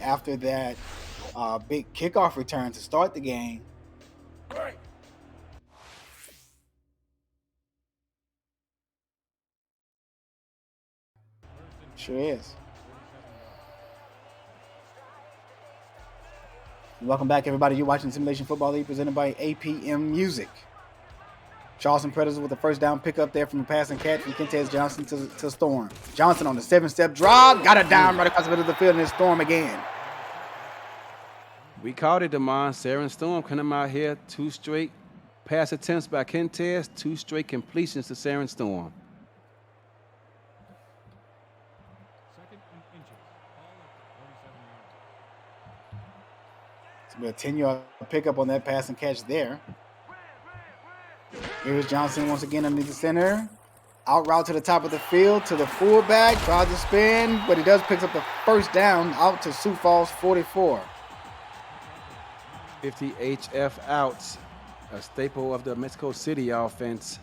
after that big kickoff return to start the game. Sure is. Welcome back, everybody. You're watching Simulation Football League presented by APM Music. Charleston Predators with the first down pickup there from a pass and catch from Kentez Johnson to Storm. Johnson on the 7-step drop, got it down right across the middle of the field, and it's Storm again. We called it, Demond. Sarah and Storm coming out here. 2 straight pass attempts by Kentez, 2 straight completions to Sarah and Storm. It's going to be a 10-yard pickup on that pass and catch there. Here's Johnson once again underneath the center. Out route to the top of the field to the fullback. Tries to spin, but he does pick up the first down out to Sioux Falls 44. 50 HF outs, a staple of the Mexico City offense.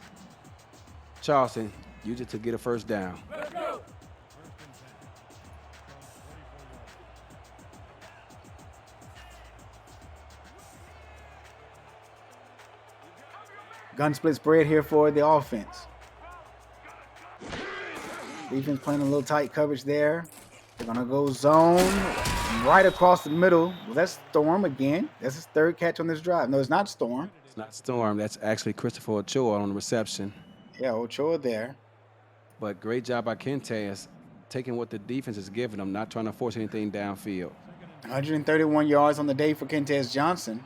Charleston used it to get a first down. Gun split spread here for the offense. Defense playing a little tight coverage there. They're going to go zone right across the middle. Well, that's Storm again. That's his third catch on this drive. No, it's not Storm. It's not Storm. That's actually Christopher Ochoa on the reception. Yeah, Ochoa there. But great job by Kentez, taking what the defense is giving them, not trying to force anything downfield. 131 yards on the day for Kentez Johnson.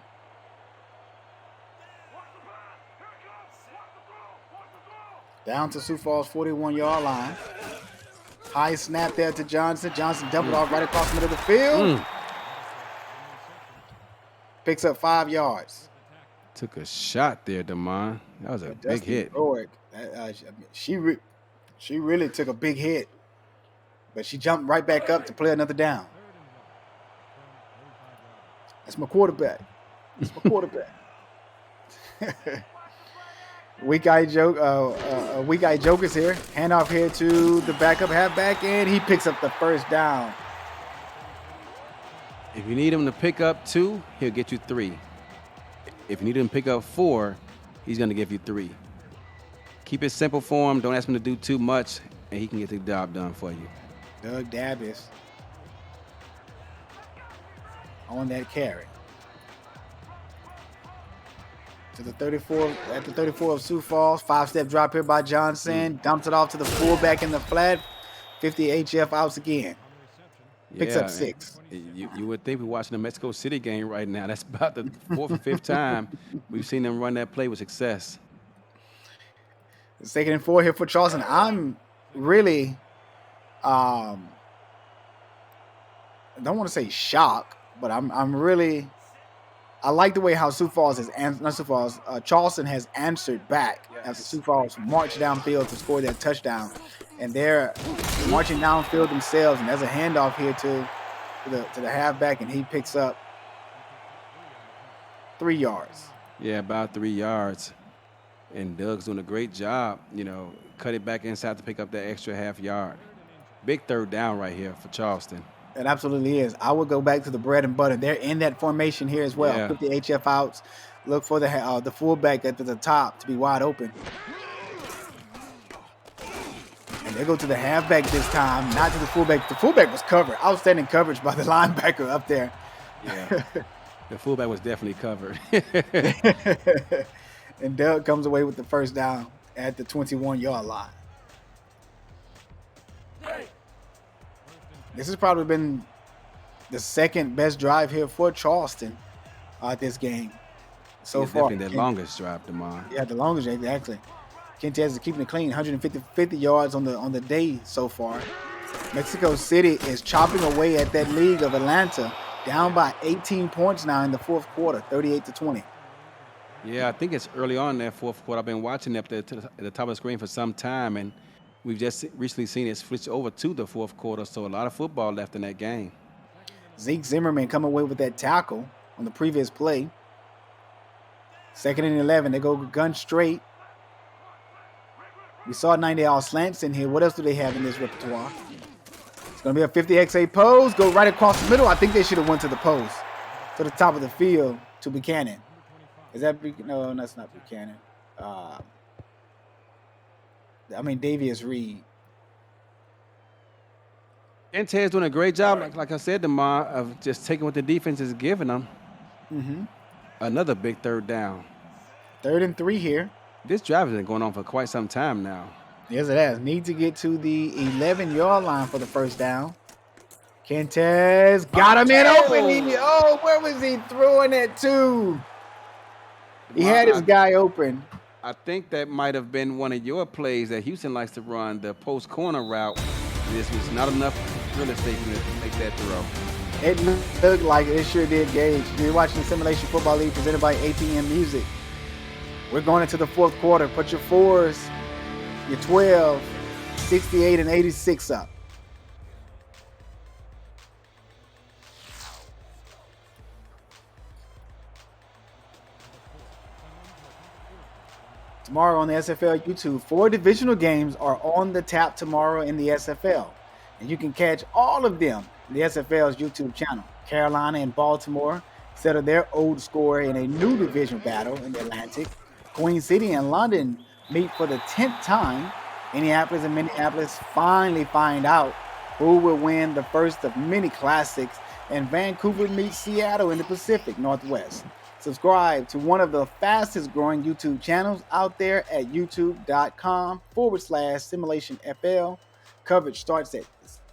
Down to Sioux Falls 41-yard line. High snap there to Johnson. Johnson doubled off right across the middle of the field. Picks up 5 yards. Took a shot there, Demond. That was a big hit. She really took a big hit, but she jumped right back up to play another down. That's my quarterback. That's my quarterback. Weak eye joke is here. Handoff here to the backup halfback, and he picks up the first down. If you need him to pick up 2, he'll get you 3. If you need him to pick up 4, he's going to give you 3. Keep it simple for him. Don't ask him to do too much, and he can get the job done for you. Doug Davis on that carry. To the 34, at the 34 of Sioux Falls. 5-step drop here by Johnson. Dumps it off to the fullback in the flat. 50 HF outs again. Picks up 6. You would think we're watching the Mexico City game right now. That's about the 4th or 5th time we've seen them run that play with success. 2nd and 4 here for Charleston. I'm really, I don't want to say shocked, but I'm really. I like the way how Charleston has answered back after Sioux Falls marched downfield to score their touchdown. And they're marching downfield themselves. And there's a handoff here to the halfback, and he picks up 3 yards. Yeah, about 3 yards. And Doug's doing a great job, cut it back inside to pick up that extra half yard. Big 3rd down right here for Charleston. It absolutely is. I would go back to the bread and butter. They're in that formation here as well. Yeah. 50 HF outs. Look for the fullback at the top to be wide open. And they go to the halfback this time, not to the fullback. The fullback was covered. Outstanding coverage by the linebacker up there. Yeah, the fullback was definitely covered. And Doug comes away with the first down at the 21-yard line. This has probably been the 2nd best drive here for Charleston this game so far. Definitely the longest drive, Demond. Yeah, the longest drive, exactly. Kentez is keeping it clean, 150 yards on the day so far. Mexico City is chopping away at that league of Atlanta, down by 18 points now in the 4th quarter, 38-20. Yeah, I think it's early on in that 4th quarter. I've been watching up there at the top of the screen for some time, and we've just recently seen it switch over to the 4th quarter, so a lot of football left in that game. Zeke Zimmerman come away with that tackle on the previous play. 2nd and 11. They go gun straight. We saw 90 all slants in here. What else do they have in this repertoire? It's going to be a 50XA pose. Go right across the middle. I think they should have went to the post. To the top of the field to Buchanan. Is that no? That's not Buchanan. Davius Reed. Intez doing a great job, like I said, Demar, of just taking what the defense is giving them. Mm-hmm. Another big third down. 3rd and 3 here. This drive has been going on for quite some time now. Yes, it has. Need to get to the 11-yard line for the first down. Kentez got him in open. Oh, where was he throwing it to? He had his guy open. I think that might have been one of your plays that Houston likes to run, the post corner route. This was not enough real estate to make that throw. It looked like it sure did, Gage. You're watching the Simulation Football League presented by APM Music. We're going into the 4th quarter. Put your 4s, your 12, 68 and 86 up. Tomorrow on the SFL YouTube, 4 divisional games are on the tap tomorrow in the SFL. And you can catch all of them in the SFL's YouTube channel. Carolina and Baltimore settle their old score in a new division battle in the Atlantic. Queen City and London meet for the 10th time. Indianapolis and Minneapolis finally find out who will win the first of many classics. And Vancouver meets Seattle in the Pacific Northwest. Subscribe to one of the fastest growing YouTube channels out there at youtube.com/simulationfl. Coverage starts at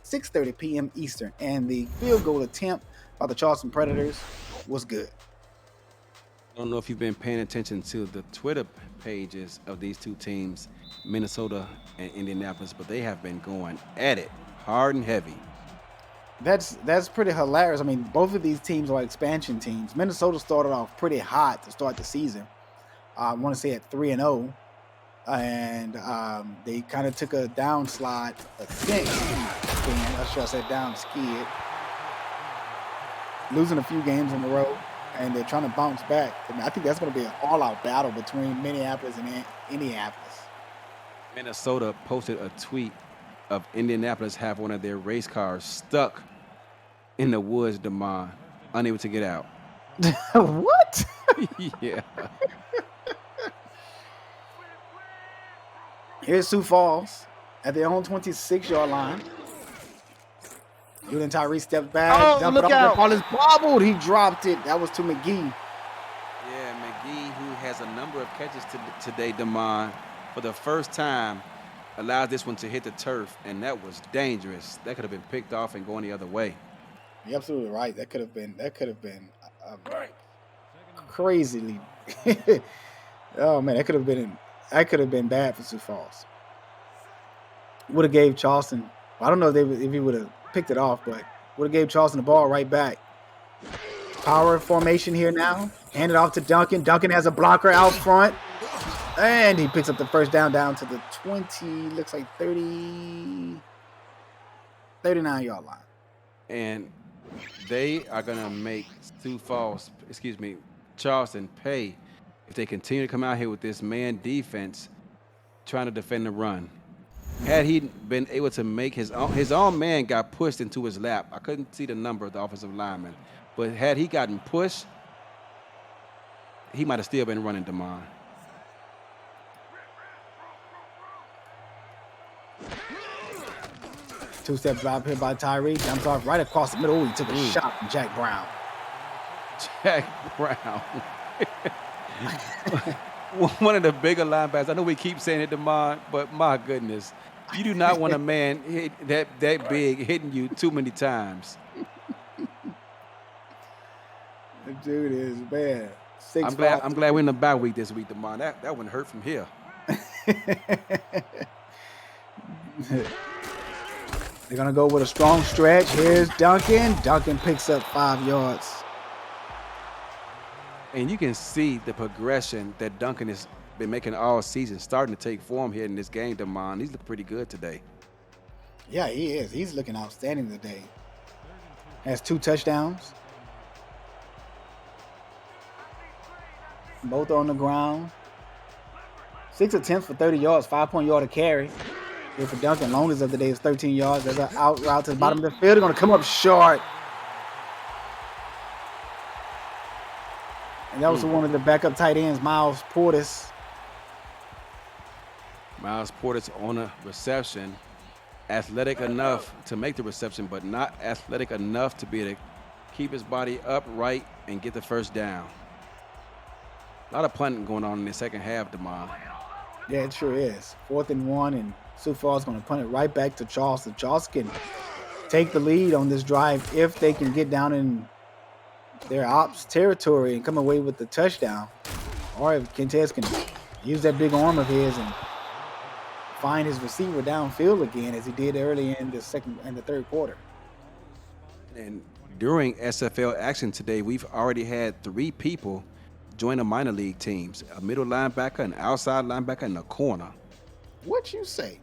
6:30 p.m. Eastern, and the field goal attempt by the Charleston Predators was good. I don't know if you've been paying attention to the Twitter pages of these two teams, Minnesota and Indianapolis, but they have been going at it hard and heavy. That's pretty hilarious. I mean, both of these teams are expansion teams. Minnesota started off pretty hot to start the season. I want to say at 3-0, and they kind of took a downslide, a sink. I'm sure I said down skid, losing a few games in a row, and they're trying to bounce back. I think that's going to be an all-out battle between Minneapolis and Indianapolis. Minnesota posted a tweet of Indianapolis have one of their race cars stuck in the woods, Demar, unable to get out. What? Yeah. Here's Sioux Falls at their own 26-yard line. Julian Tyree steps back. Oh, look out. The ball is bobbled. He dropped it. That was to McGee. Yeah, McGee, who has a number of catches today, Demar, for the first time, allowed this one to hit the turf, and that was dangerous. That could have been picked off and going the other way. You're absolutely right. That could have been crazily. Oh man, that could have been bad for Sioux Falls. Would have gave Charleston. I don't know if he would have picked it off, but would have gave Charleston the ball right back. Power formation here now. Hand it off to Duncan. Duncan has a blocker out front. And he picks up the first down to the 20, looks like 39-yard line. And they are going to make Charleston pay if they continue to come out here with this man defense trying to defend the run. Had he been able to make his own man got pushed into his lap. I couldn't see the number of the offensive lineman. But had he gotten pushed, he might have still been running Demar. Two-step drop here by Tyree. Jumps off right across the middle. Ooh, he took a shot from Jack Brown. Jack Brown. One of the bigger linebackers. I know we keep saying it, Demar, but my goodness. You do not want a man that big hitting you too many times. That dude is bad. I'm glad we're in the bye week this week, Demar. That wouldn't hurt from here. They're going to go with a strong stretch. Here's Duncan. Duncan picks up 5 yards. And you can see the progression that Duncan has been making all season, starting to take form here in this game, Demar. He's looking pretty good today. Yeah, he is. He's looking outstanding today. Has 2 touchdowns. Both on the ground. 6 attempts for 30 yards, 5.0 yard a carry. Here for Duncan. Longest of the day is 13 yards. There's an out route to the bottom of the field. They're going to come up short. And that was one of the backup tight ends, Miles Portis. Miles Portis on a reception. Athletic enough to make the reception, but not athletic enough to be able to keep his body upright and get the first down. A lot of punting going on in the second half, DeMond. Yeah, it sure is. 4th and 1, and Sioux Falls going to punt it right back to Charleston. Charleston can take the lead on this drive if they can get down in their ops territory and come away with the touchdown. Or if Quintez can use that big arm of his and find his receiver downfield again as he did early in the second and the third quarter. And during SFL action today, we've already had 3 people join the minor league teams, a middle linebacker, an outside linebacker, and a corner. What you say?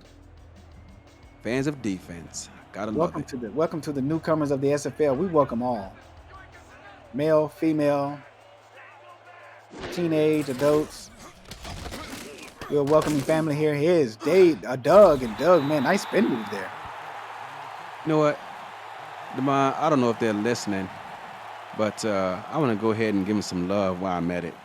Fans of defense. Gotta love it. Welcome to the newcomers of the SFL. We welcome all. Male, female, teenage, adults. We're a welcoming family here. Here's Doug, and Doug, man, nice spin move there. You know what, DeMond, I don't know if they're listening, but I want to go ahead and give them some love while I'm at it.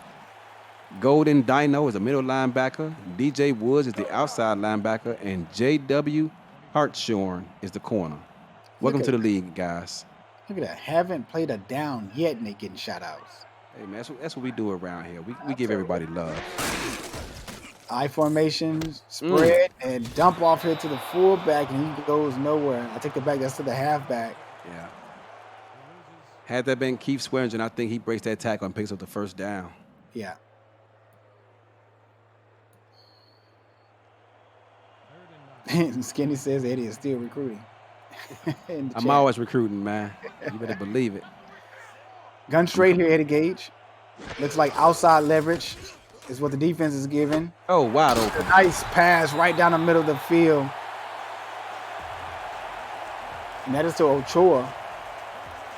Golden Dino is a middle linebacker. DJ Woods is the outside linebacker. And J.W. Hartshorn is the corner. Welcome to the league, guys. Look at that. Haven't played a down yet, and they getting shout outs. Hey, man, that's what we do around here. We give everybody love. I formation, spread, and dump off here to the fullback, and he goes nowhere. I take it back. That's to the halfback. Yeah. Had that been Keith Swearingen, I think he breaks that tackle and picks up the first down. Yeah. Skinny says Eddie is still recruiting. I'm always recruiting, man. You better believe it. Gun straight here, Eddie Gage. Looks like outside leverage is what the defense is giving. Oh, wide open. Nice pass right down the middle of the field. And that is to Ochoa.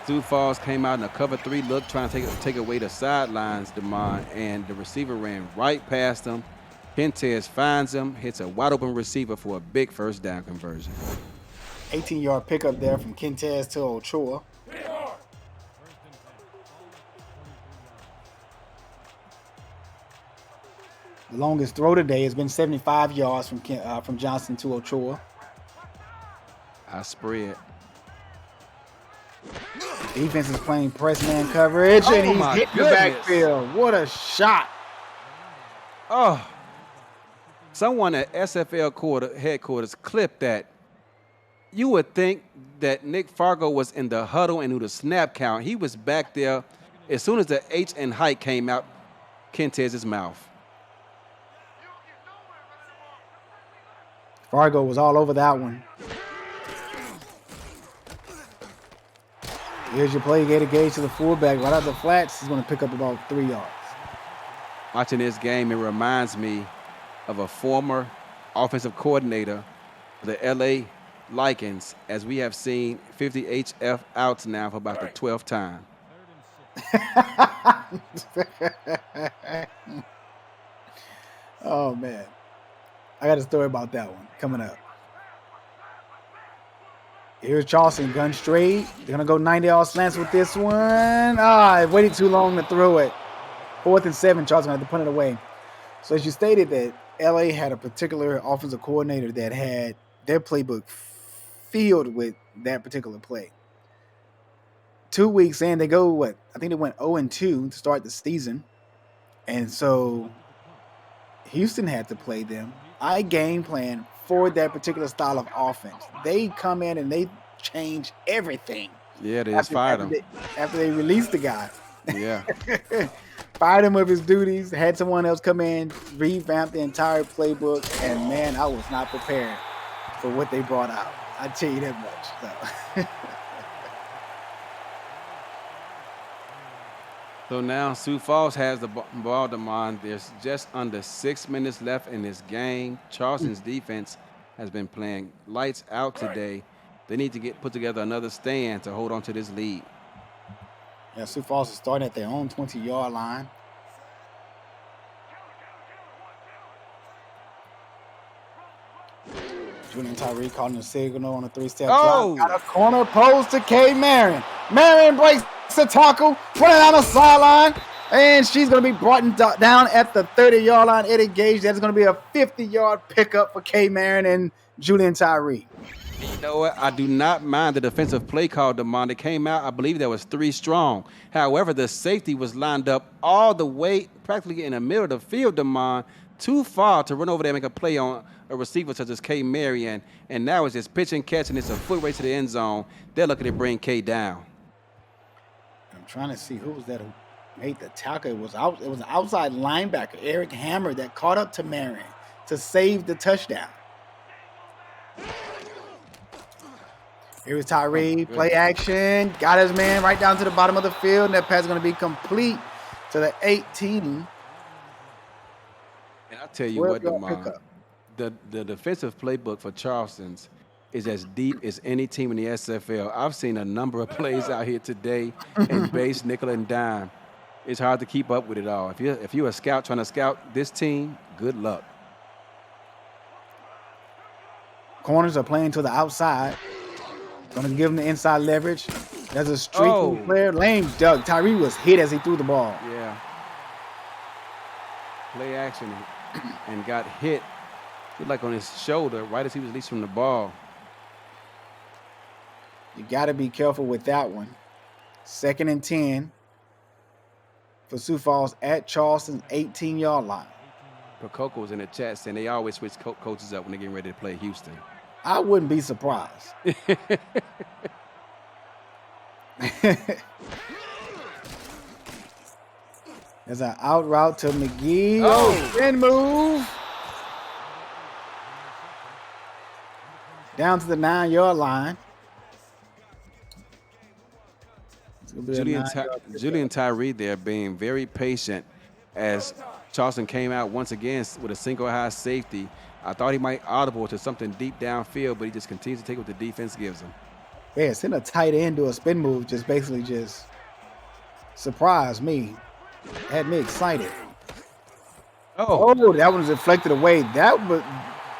Sioux Falls came out in a cover 3 look, trying to take away the sidelines, DeMond, and the receiver ran right past him. Quintez finds him, hits a wide open receiver for a big first down conversion. 18-yard pickup there from Quintez to Ochoa. The longest throw today has been 75 yards from Johnson to Ochoa. I spread. Defense is playing press man coverage, and he's hitting the backfield. What a shot. Oh. Someone at SFL headquarters clipped that. You would think that Nick Fargo was in the huddle and knew the snap count. He was back there. As soon as the H and height came out, Quintez's mouth. Fargo was all over that one. Here's your play. Gator Gage to the fullback. Right out the flats. He's going to pick up about 3 yards. Watching this game, it reminds me of a former offensive coordinator for the L.A. Lycans, as we have seen 50 HF outs now for about the 12th time. Oh, man. I got a story about that one coming up. Here's Charleston, gun straight. They're going to go 90-yard slants with this one. I waited too long to throw it. 4th and 7, Charleston had to punt it away. So as you stated that LA had a particular offensive coordinator that had their playbook filled with that particular play. 2 weeks in, they go, I think they went 0-2 to start the season. And so Houston had to play them. I game plan for that particular style of offense. They come in and they change everything. Yeah, they just fired him. After they released the guy. Yeah. Fired him of his duties, had someone else come in, revamp the entire playbook, and man, I was not prepared for what they brought out. I tell you that much. So now Sioux Falls has the ball, DeMond. There's just under 6 minutes left in this game. Charleston's defense has been playing lights out today. They need to put together another stand to hold on to this lead. Yeah, Sioux Falls is starting at their own 20-yard line. Julian Tyree calling the signal on a 3-step Oh! drop. Got a corner post to K. Marion. Marion breaks the tackle, running down the sideline, and she's going to be brought down at the 30-yard line. Eddie Gage. That's going to be a 50-yard pickup for K. Marion and Julian Tyree. You know what? I do not mind the defensive play call, Damon. It came out, I believe there was 3 strong. However, the safety was lined up all the way, practically in the middle of the field, Damon, too far to run over there and make a play on a receiver such as K. Marion. And now it's just pitch and catch, and it's a foot race to the end zone. They're looking to bring K down. I'm trying to see who was that who made the tackle. It was an outside linebacker, Eric Hammer, that caught up to Marion to save the touchdown. Here's Tyree, play action, got his man right down to the bottom of the field, and that pass is going to be complete to the 18. And I'll tell you what, Damon, the defensive playbook for Charleston's is as deep as any team in the SFL. I've seen a number of plays out here today in base, nickel, and dime. It's hard to keep up with it all. If you're a scout trying to scout this team, good luck. Corners are playing to the outside. Going to give him the inside leverage. There's a streaking player. Lane dug. Tyree was hit as he threw the ball. Yeah. Play action and got hit. Looked like on his shoulder right as he was released from the ball. You got to be careful with that one. 2nd and 10 for Sioux Falls at Charleston's 18-yard line. Coco was in the chat saying they always switch coaches up when they're getting ready to play Houston. I wouldn't be surprised. There's an out route to McGee. Spin move. Down to the 9-yard line. Julian Tyree there being very patient as Charleston came out once again with a single high safety. I thought he might audible to something deep downfield, but he just continues to take what the defense gives him. Yeah, send a tight end to a spin move just basically just surprised me. Had me excited. Oh, that was deflected away. That was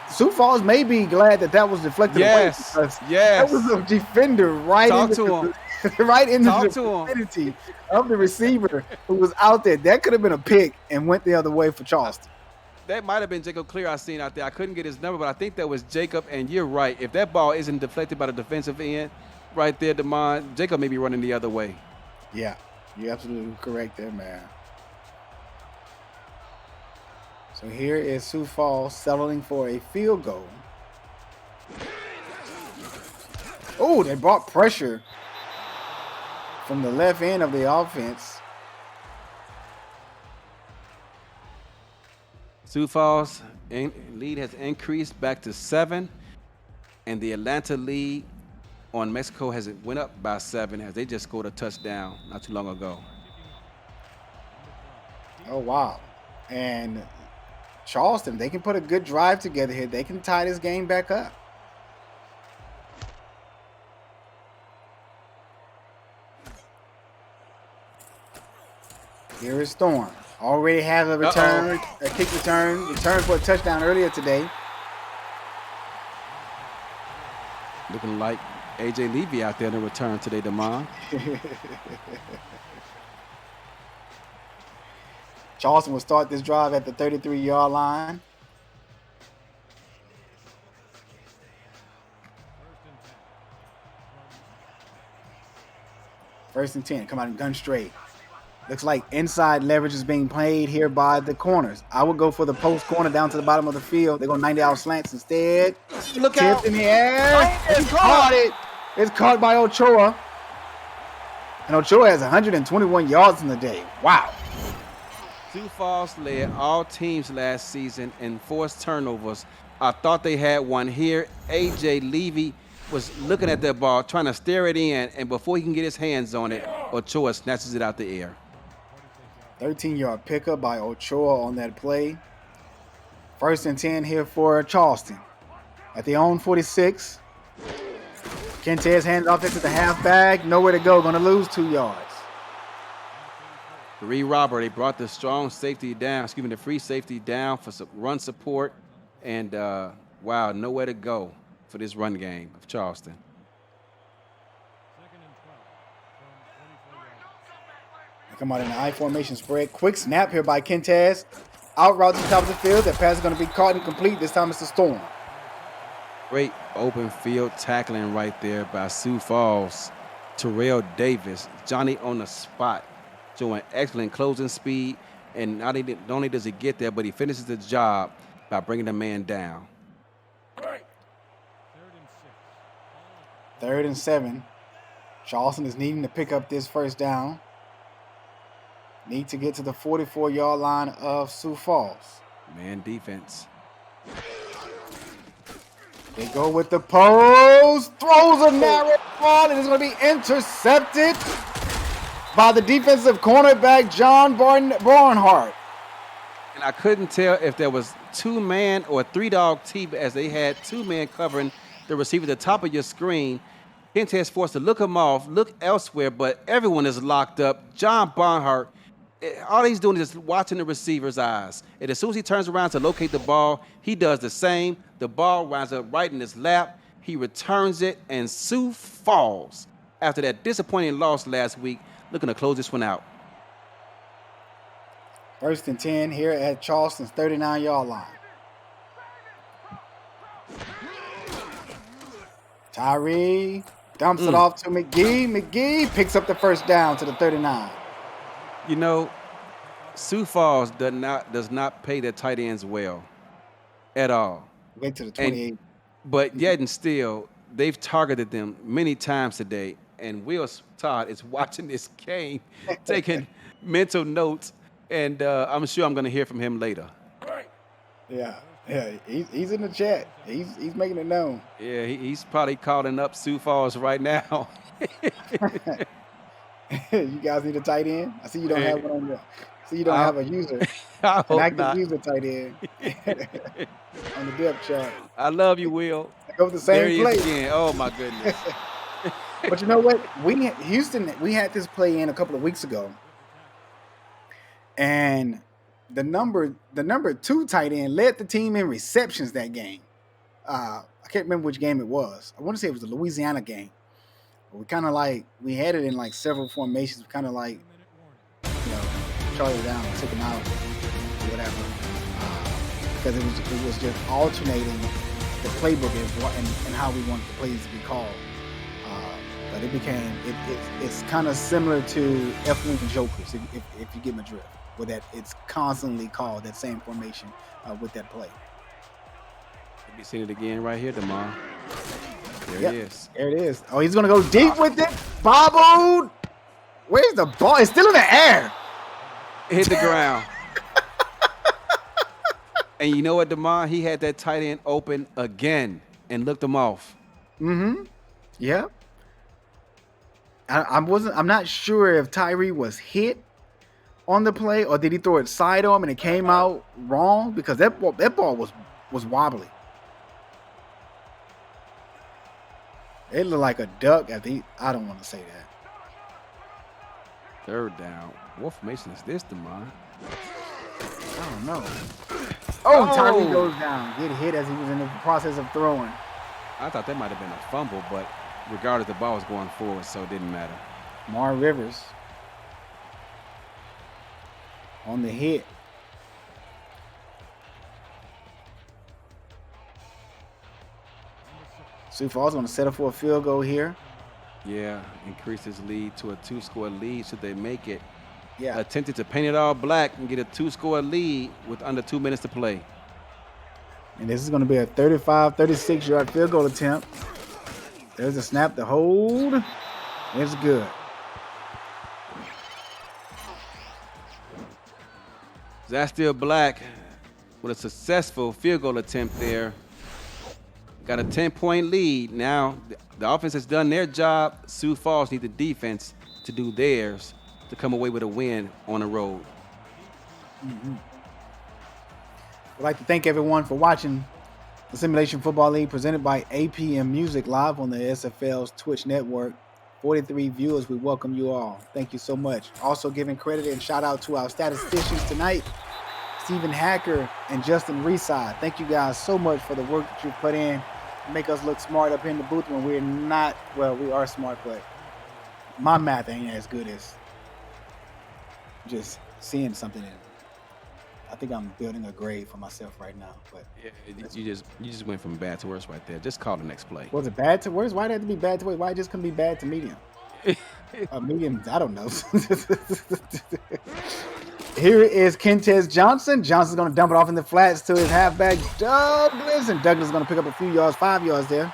Sioux Falls may be glad that was deflected away. Yes. That was a defender right in the vicinity of the receiver who was out there. That could have been a pick and went the other way for Charleston. That might have been Jacob Clear I seen out there. I couldn't get his number, but I think that was Jacob, and you're right. If that ball isn't deflected by the defensive end right there, Damon, Jacob may be running the other way. Yeah, you're absolutely correct there, man. So here is Sioux Falls settling for a field goal. Oh, they brought pressure from the left end of the offense. Sioux Falls lead has increased back to 7, and the Atlanta lead on Mexico has went up by 7 as they just scored a touchdown not too long ago. Oh, wow. And Charleston, they can put a good drive together here. They can tie this game back up. Here is Storm. Already has a return, a kick return for a touchdown earlier today. Looking like A.J. Levy out there in the return today, Damon. Charleston will start this drive at the 33-yard line. First and 10, come out and gun straight. Looks like inside leverage is being played here by the corners. I would go for the post corner down to the bottom of the field. They go 90-out slants instead. Look Tipped out. in the air. He caught it. It's caught by Ochoa. And Ochoa has 121 yards in the day. Wow. Sioux Falls led all teams last season in forced turnovers. I thought they had one here. A.J. Levy was looking at that ball, trying to stare it in, and before he can get his hands on it, Ochoa snatches it out the air. 13-yard pickup by Ochoa on that play. First and 10 here for Charleston. At the own 46. Quintez hands off it to the halfback. Nowhere to go. Going to lose 2 yards. Reed Robert, they brought the strong safety down, the free safety down for some run support. And, wow, nowhere to go. for this run game of Charleston. They come out in the I formation spread. Quick snap here by Quintez. Out route to the top of the field. That pass is going to be caught and complete. This time it's the Storm. Great open field tackling right there by Sioux Falls. Terrell Davis, Johnny on the spot, showing excellent closing speed. And not only does he get there, but he finishes the job by bringing the man down. 3rd and 7. Charleston is needing to pick up this first down. Need to get to the 44-yard line of Sioux Falls. Man defense. They go with the post. Throws a narrow ball, and it's going to be intercepted by the defensive cornerback, John Barnhart. And I couldn't tell if there was 2-man or 3-dog team, as they had 2 men covering the receiver at the top of your screen. Kent is forced to look him off, look elsewhere, but everyone is locked up. John Barnhart, all he's doing is just watching the receiver's eyes. And as soon as he turns around to locate the ball, he does the same. The ball winds up right in his lap. He returns it, and Sioux Falls, after that disappointing loss last week, looking to close this one out. 1st and 10 here at Charleston's 39-yard line. Tyree dumps it off to McGee. McGee picks up the first down to the 39. You know, Sioux Falls does not pay their tight ends well at all. Wait to the 28. But yet and still, they've targeted them many times today. And Will Todd is watching this game, taking mental notes, and I'm sure I'm going to hear from him later. Yeah, he's in the chat. He's making it known. Yeah, he's probably calling up Sioux Falls right now. You guys need a tight end? I see you don't have one on there. See you don't have a user. I hope an active not. user tight end on the depth chart. I love you, Will. Go with the There same he play. is again. Oh, my goodness. But you know what? Houston, we had this play in a couple of weeks ago. And the number 2 tight end led the team in receptions that game. I can't remember which game it was. I want to say it was the Louisiana game. But we had it in like several formations. We kind of like, charted down, took him out, or whatever. Because it was just alternating the playbook and how we wanted the plays to be called. But it's kind of similar to F-Wing Jokers, if you get my drift, where that it's constantly called that same formation with that play. You'll be seeing it again right here tomorrow. There it is. There it is. Oh, he's going to go deep with it. Bobbled. Where's the ball? It's still in the air. It hit the ground. And you know what, DeMar? He had that tight end open again and looked him off. Mm-hmm. Yeah. I'm not sure if Tyree was hit on the play or did he throw it side on and it came out wrong, because that ball was wobbly. It looked like a duck. I don't want to say that. 3rd down. What formation is this, DeMar? I don't know. Oh, Tyree goes down. Get hit as he was in the process of throwing. I thought that might have been a fumble, but regardless, the ball was going forward, so it didn't matter. Mar Rivers on the hit. Sioux Falls going to settle for a field goal here. Yeah, increase his lead to a 2-score lead should they make it. Yeah. Attempted to paint it all black and get a 2-score lead with under 2 minutes to play. And this is going to be a 35, 36-yard field goal attempt. There's a snap to hold. It's good. Zastil Black with a successful field goal attempt there. Got a 10-point lead. Now, the offense has done their job. Sioux Falls need the defense to do theirs to come away with a win on the road. Mm-hmm. I'd like to thank everyone for watching the Simulation Football League presented by APM Music live on the SFL's Twitch network. 43 viewers, we welcome you all. Thank you so much. Also giving credit and shout out to our statisticians tonight, Stephen Hacker and Justin Reside. Thank you guys so much for the work that you've put in make us look smart up here in the booth when we're not. Well, we are smart, but my math ain't as good as just seeing something. I think I'm building a grade for myself right now. But Yeah, you just went from bad to worse right there. Just call the next play. was it bad to worse? Why did it have to be bad to worse? Why it just couldn't be bad to medium? Medium, I don't know. Here is Kentez Johnson. Johnson's going to dump it off in the flats to his halfback, Douglas. And Douglas is going to pick up a few yards, 5 yards there.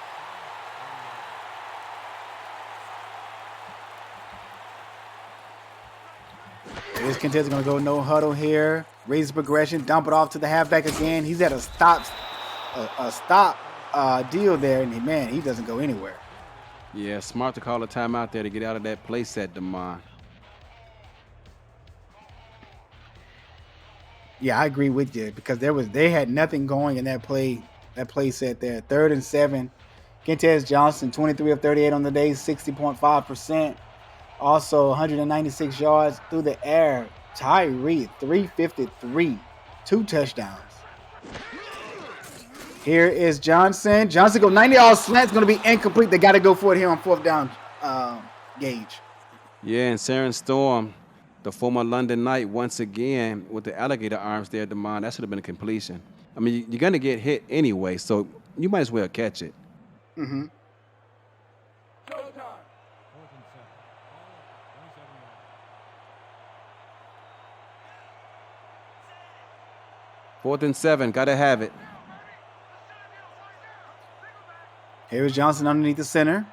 Here's Kentez going to go no huddle here. Raise the progression, dump it off to the halfback again. He's at a stop deal there. And man, he doesn't go anywhere. Yeah, smart to call a timeout there to get out of that play set, Damon. Yeah, I agree with you because they had nothing going in that play set there. 3rd and 7. Kentez Johnson, 23 of 38 on the day, 60.5%. Also 196 yards through the air. Tyree, 353, 2 touchdowns. Here is Johnson. Johnson go 90-yard slant. It's going to be incomplete. They got to go for it here on 4th down gauge. Yeah, and Saren Storm, the former London Knight, once again with the alligator arms there, Damon. That should have been a completion. I mean, you're going to get hit anyway, so you might as well catch it. Mm-hmm. 4th and 7, got to have it. Here's Johnson underneath the center.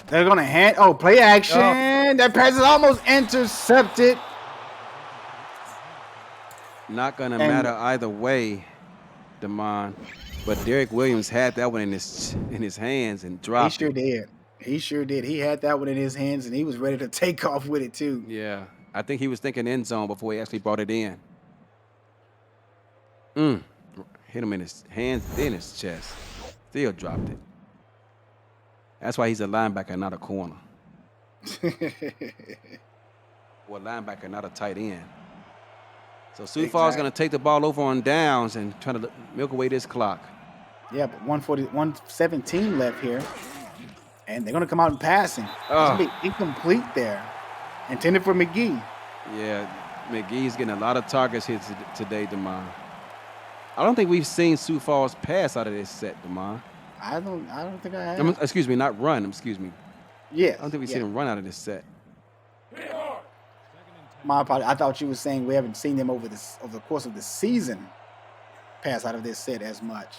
They're going to hand. Oh, play action. Oh. That pass is almost intercepted. Not going to matter either way, Damon. But Derek Williams had that one in his hands and dropped it. He sure did. He sure did. He had that one in his hands, and he was ready to take off with it, too. Yeah. I think he was thinking end zone before he actually brought it in. Hit him in his hands, then his chest. Still dropped it. That's why he's a linebacker, not a corner. Or a linebacker, not a tight end. So Sioux Falls is going to take the ball over on downs and try to milk away this clock. Yeah, but 117 left here. And they're going to come out and passing. It's going to be incomplete there. Intended for McGee. Yeah, McGee's getting a lot of targets here today, Damon. I don't think we've seen Sioux Falls pass out of this set, Damon. I don't think I have. Excuse me, not run. Excuse me. Yeah. I don't think we've seen them run out of this set. My apologies. I thought you were saying we haven't seen them over the course of the season pass out of this set as much.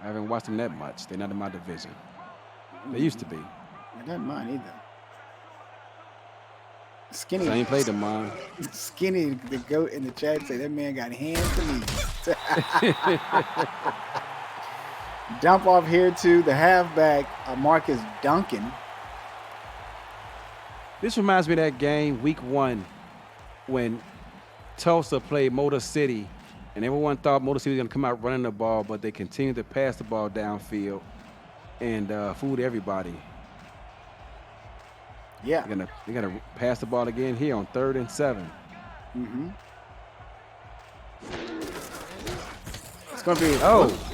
I haven't watched them that much. They're not in my division. They used to be. Not mine either. Skinny. Same play, Damon. Skinny, the goat in the chat, say that man got hands to me. Dump off here to the halfback, Marcus Duncan. This reminds me of that game, week 1, when Tulsa played Motor City, and everyone thought Motor City was going to come out running the ball, but they continued to pass the ball downfield and fooled everybody. Yeah. They're gonna pass the ball again here on 3rd and 7. Mm-hmm. It's gonna be.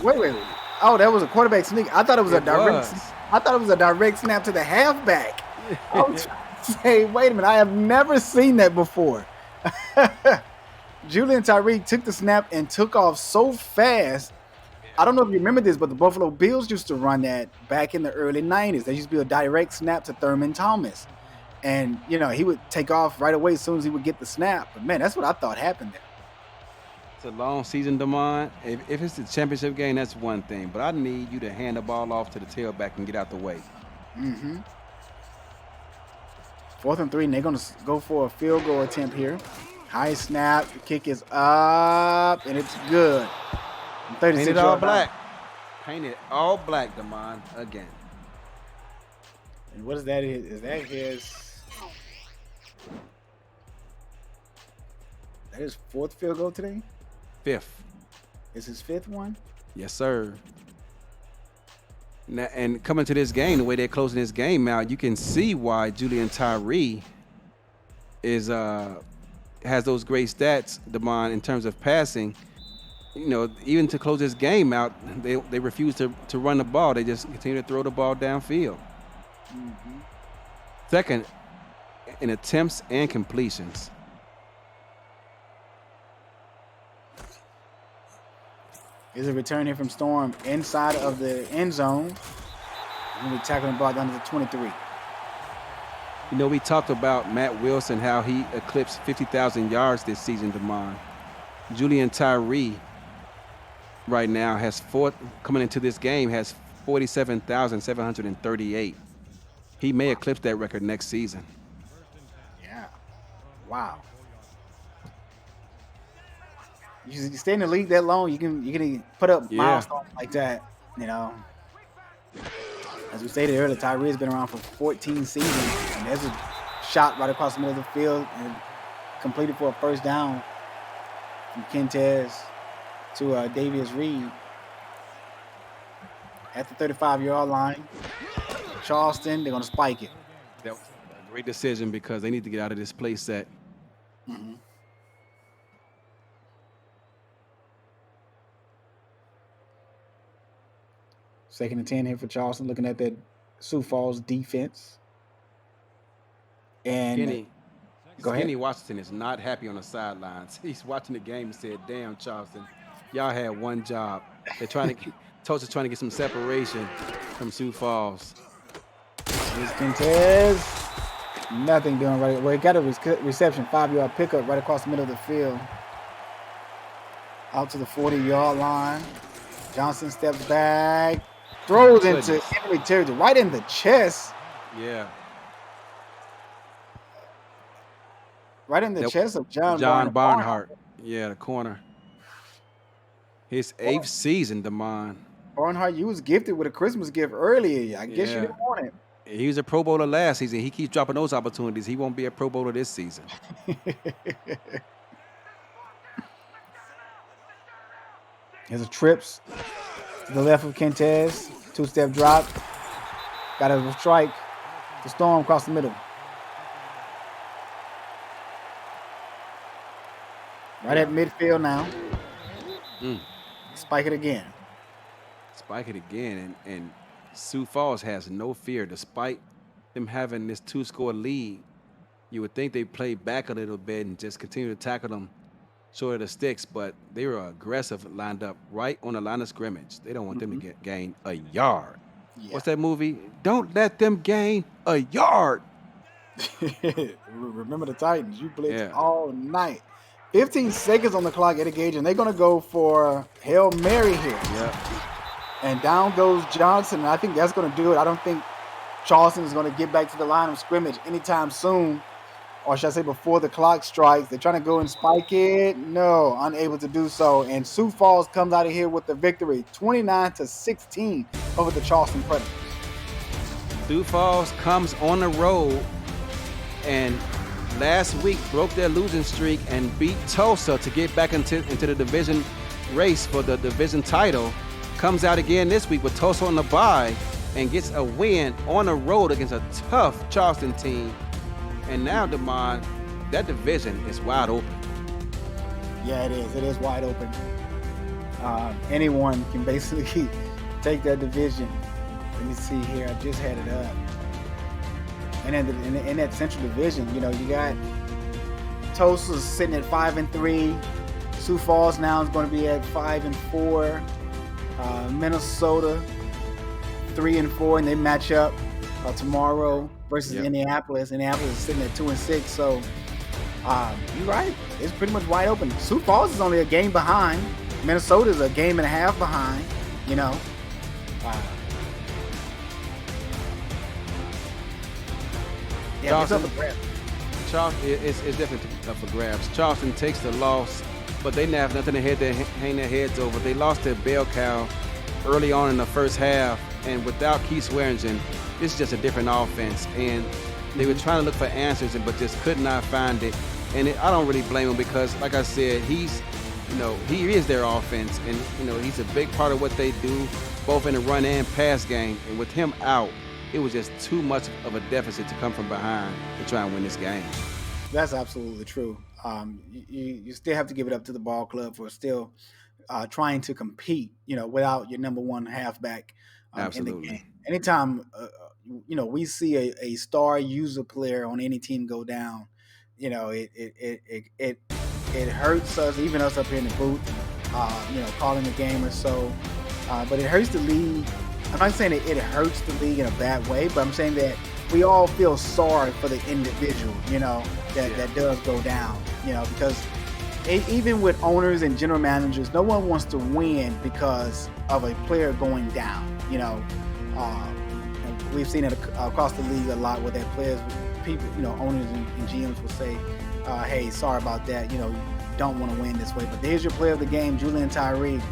Wait. Oh, that was a quarterback sneak. I thought it was a direct snap to the halfback. I was trying to say, wait a minute, I have never seen that before. Julian Tyreek took the snap and took off so fast. I don't know if you remember this, but the Buffalo Bills used to run that back in the early 90s. There used to be a direct snap to Thurman Thomas. And, he would take off right away as soon as he would get the snap. But, man, that's what I thought happened there. It's a long season, Damon. If it's the championship game, that's one thing. But I need you to hand the ball off to the tailback and get out the way. Mm-hmm. 4th and 3, and they're going to go for a field goal attempt here. High snap. The kick is up, and it's good. 36 Painted all black. Painted all black, Damon, again. And what is that? Is that his? That his 4th field goal today? 5th. Is his 5th one? Yes, sir. Now, and coming to this game, the way they're closing this game out, you can see why Julian Tyree has those great stats, Damon, in terms of passing. even to close this game out, they refuse to run the ball. They just continue to throw the ball downfield. Second in attempts and completions. Is a return here from Storm inside of the end zone. Going to be tackling the ball down to the 23. We talked about Matt Wilson, how he eclipsed 50,000 yards this season, Damon. Julian Tyree right now coming into this game has 47,738. He may eclipse that record next season. Yeah. Wow. You stay in the league that long, you can put up milestones like that. As we stated earlier, Tyree has been around for 14 seasons, and there's a shot right across the middle of the field and completed for a first down from Quintez to Davius Reed at the 35-yard line. Charleston, they're going to spike it. That was a great decision because they need to get out of this play set. Mm-hmm. Second and 10 here for Charleston, looking at that Sioux Falls defense. And Kenny Washington is not happy on the sidelines. He's watching the game and said, "Damn, Charleston, y'all had one job. Tulsa's trying to get some separation from Sioux Falls." Here's Quintez. Nothing doing right. Well, he got a reception, 5-yard pickup right across the middle of the field. Out to the 40-yard line. Johnson steps back. Throws into enemy territory, right in the chest. Yeah. Right in the chest of John Barnhart. Yeah, the corner. His 8th season, Damon. Barnhart, you was gifted with a Christmas gift earlier. I guess you didn't want it. He was a Pro Bowler last season. He keeps dropping those opportunities. He won't be a Pro Bowler this season. Here's a trips to the left of Quintez. 2-step drop. Got a strike. The Storm across the middle. Right at midfield now. Spike it again. And Sioux Falls has no fear. Despite them having this 2-score lead, you would think they play back a little bit and just continue to tackle them short of the sticks, but they were aggressive, lined up right on the line of scrimmage. They don't want them to gain a yard. Yeah. What's that movie? Don't let them gain a yard. Remember the Titans. You blitz all night. 15 seconds on the clock at a gauge, and they're going to go for Hail Mary here. Yeah. And down goes Johnson, and I think that's going to do it. I don't think Charleston is going to get back to the line of scrimmage anytime soon, or should I say before the clock strikes. They're trying to go and spike it. No, unable to do so. And Sioux Falls comes out of here with the victory, 29-16 over the Charleston Predators. Sioux Falls comes on the road and last week broke their losing streak and beat Tulsa to get back into the division race for the division title. Comes out again this week with Tulsa on the bye and gets a win on the road against a tough Charleston team. And now, Damon, that division is wide open. Yeah, it is. It is wide open. Anyone can basically take that division. Let me see here. I just had it up. And in that Central Division, you got Tulsa sitting at 5-3. Sioux Falls now is going to be at 5-4. Minnesota 3-4, and they match up tomorrow versus Indianapolis. Indianapolis is sitting at 2-6. So you're right. It's pretty much wide open. Sioux Falls is only a game behind. Minnesota is a game and a half behind. Charleston, it's definitely up for grabs. Charleston takes the loss, but they have nothing to hang their heads over. They lost their bell cow early on in the first half, and without Keith Swearingen, this is just a different offense. And they were trying to look for answers, but just could not find it. And I don't really blame him because, like I said, he is their offense, and he's a big part of what they do, both in the run and pass game. And with him out, it was just too much of a deficit to come from behind to try and win this game. That's absolutely true. You still have to give it up to the ball club for still trying to compete, without your number one halfback in the Absolutely. game. Anytime, we see a star user player on any team go down, it hurts us, even us up here in the booth, calling the game or so. But it hurts the league. I'm not saying that it hurts the league in a bad way, but I'm saying that we all feel sorry for the individual, that does go down, because even with owners and general managers, no one wants to win because of a player going down. We've seen it across the league a lot where that players, people, owners and GMs will say, "Hey, sorry about that. You don't want to win this way." But there's your player of the game, Julian Tyree,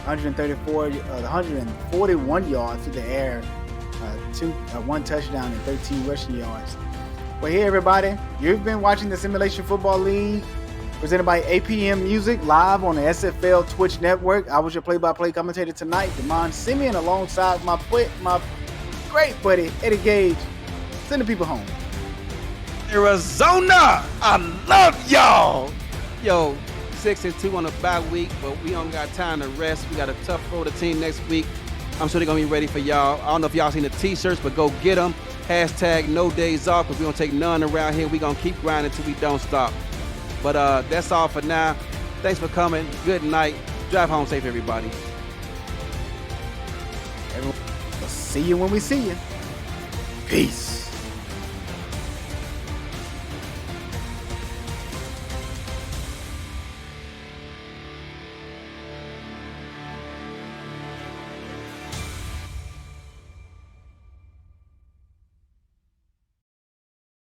141 yards through the air, one touchdown and 13 rushing yards. Well, hey everybody, you've been watching the Simulation Football League, presented by APM Music, live on the SFL Twitch network. I was your play-by-play commentator tonight, Damon Simeon, alongside my great buddy, Eddie Gage. Send the people home. Arizona, I love y'all. Yo, 6-2 on a bye week, but we don't got time to rest. We got a tough Florida team next week. I'm sure they're going to be ready for y'all. I don't know if y'all seen the t-shirts, but go get them. Hashtag no days off, because we don't take none around here. We're going to keep grinding until we don't stop. But that's all for now. Thanks for coming. Good night. Drive home safe, everybody. We'll see you when we see you. Peace.